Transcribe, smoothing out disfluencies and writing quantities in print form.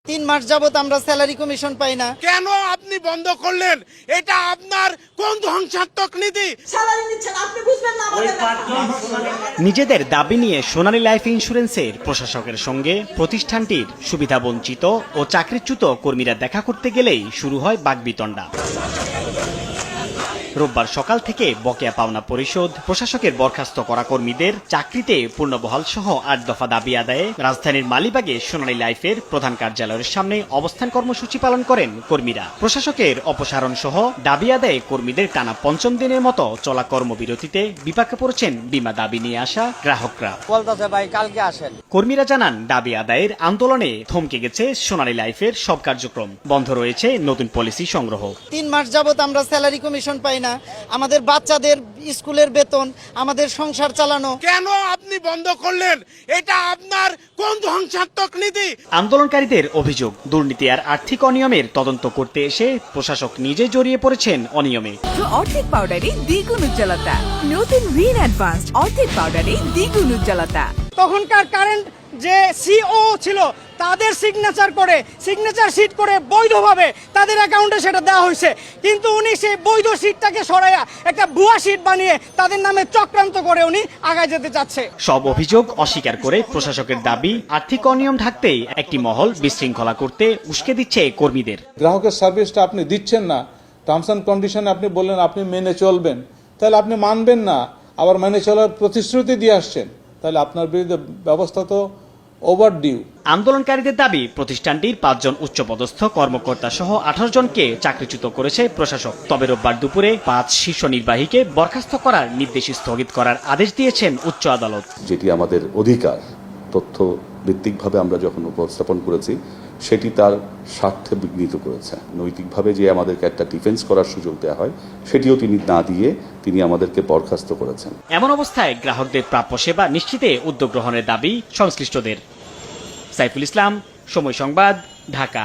3 মাস যাবত আমরা salary commission পাই না। কেন আপনি বন্ধ করলেন? এটা আপনার কোন ধ্বংসাত্মক নীতি? স্যালারি নিচ্ছেন আপনি বুঝবেন না আমাদের নিজেদের দাবি নিয়ে সোনালী লাইফ ইন্স্যুরেন্সের প্রশাসকের সঙ্গে প্রতিষ্ঠানটির সুবিধাবঞ্চিত ও চাকরিচ্যুত কর্মীরা দেখা করতে গেলেই শুরু হয় বাকবিতণ্ডা। রোববার সকাল থেকে বকেয়া পাওনা পরিশোধ, প্রশাসকের বরখাস্ত করা কর্মীদের চাকরিতে পূর্ণবহাল সহ 8 দফা দাবি আদায়ে রাজধানীর মালিবাগে সোনালী লাইফের প্রধান কার্যালয়ের সামনে অবস্থান কর্মসূচি পালন করেন কর্মীরা। প্রশাসকের অপসারণ সহ দাবি আদায়ে কর্মীদের টানা 5ম দিনের মতো চলা কর্মবিরতিতে বিপাকে পড়েছেন বীমা দাবি নিয়ে আসা গ্রাহকরা। বলতাছে ভাই কালকে আসেন। কর্মীরা জানান, দাবি আদায়ের আন্দোলনে থমকে গেছে সোনালী লাইফের সব কার্যক্রম, বন্ধ রয়েছে নতুন পলিসি সংগ্রহ। 3 মাস যাবত আমরা স্যালারি কমিশন পাই না, আমাদের বাচ্চাদের স্কুলের বেতন, আমাদের সংসার চালানো। কেন আপনি বন্ধ করলেন? এটা আপনার কোন ধ্বংসাত্মক নীতি? আন্দোলনকারীদের অভিযোগ, দুর্নীতি আর আর্থিক অনিয়মের তদন্ত করতে এসে প্রশাসক নিজে জড়িয়ে পড়েছেন অনিয়মে। অর্ধেক পাউডারে দ্বিগুণ উজ্জ্বলতা, নতুন রিন অ্যাডভান্সড অর্ধেক পাউডারে দ্বিগুণ উজ্জ্বলতা। তখনকার কারেন্ট যে সিও ছিল তাদের সিগনেচার শিট করে বৈধভাবে তাদের অ্যাকাউন্টে সেটা দেওয়া হয়েছে, কিন্তু উনি সেই বৈধ শিটটাকে সরাইয়া একটা ভুয়া শিট বানিয়ে তাদের নামে চক্রান্ত করে উনি আগায় যেতে চাচ্ছে। সব অভিযোগ অস্বীকার করে প্রশাসকের দাবি, আর্থিক অনিয়ম ঢাকতেই একটি মহল বিশৃঙ্খলা করতে উস্কে দিচ্ছে কর্মীদের। গ্রাহকের সার্ভিসটা আপনি দিচ্ছেন না, টার্মস অ্যান্ড কন্ডিশনে আপনি বললেন আপনি মেনে চলবেন, তাহলে আপনি মানবেন না, আবার মেনে চলার প্রতিশ্রুতি দিয়ে আসছেন, তাহলে আপনার বিরুদ্ধে ব্যবস্থা তো ওভারডিউ। আন্দোলনকারীদের দাবি, প্রতিষ্ঠানটির 5 জন উচ্চপদস্থ কর্মকর্তা সহ 18 জনকে চাকরিচ্যুত করেছে প্রশাসক। তবে রোববার দুপুরে 5 শীর্ষ নির্বাহীকে বরখাস্ত করার নির্দেশ স্থগিত করার আদেশ দিয়েছেন উচ্চ আদালত। যেটি আমাদের অধিকার, তথ্য ভিত্তিকভাবে আমরা যখন উপস্থাপন করেছি সেটি তার স্বার্থে বিঘ্নিত করেছে। নৈতিকভাবে যে আমাদেরকে একটা ডিফেন্স করার সুযোগ দেওয়া হয় সেটিও তিনি না দিয়ে তিনি আমাদেরকে বরখাস্ত করেছেন। এমন অবস্থায় গ্রাহকদের প্রাপ্য সেবা নিশ্চিতে উদ্যোগ গ্রহণের দাবি সংশ্লিষ্টদের। সাইফুল ইসলাম, সময় সংবাদ, ঢাকা।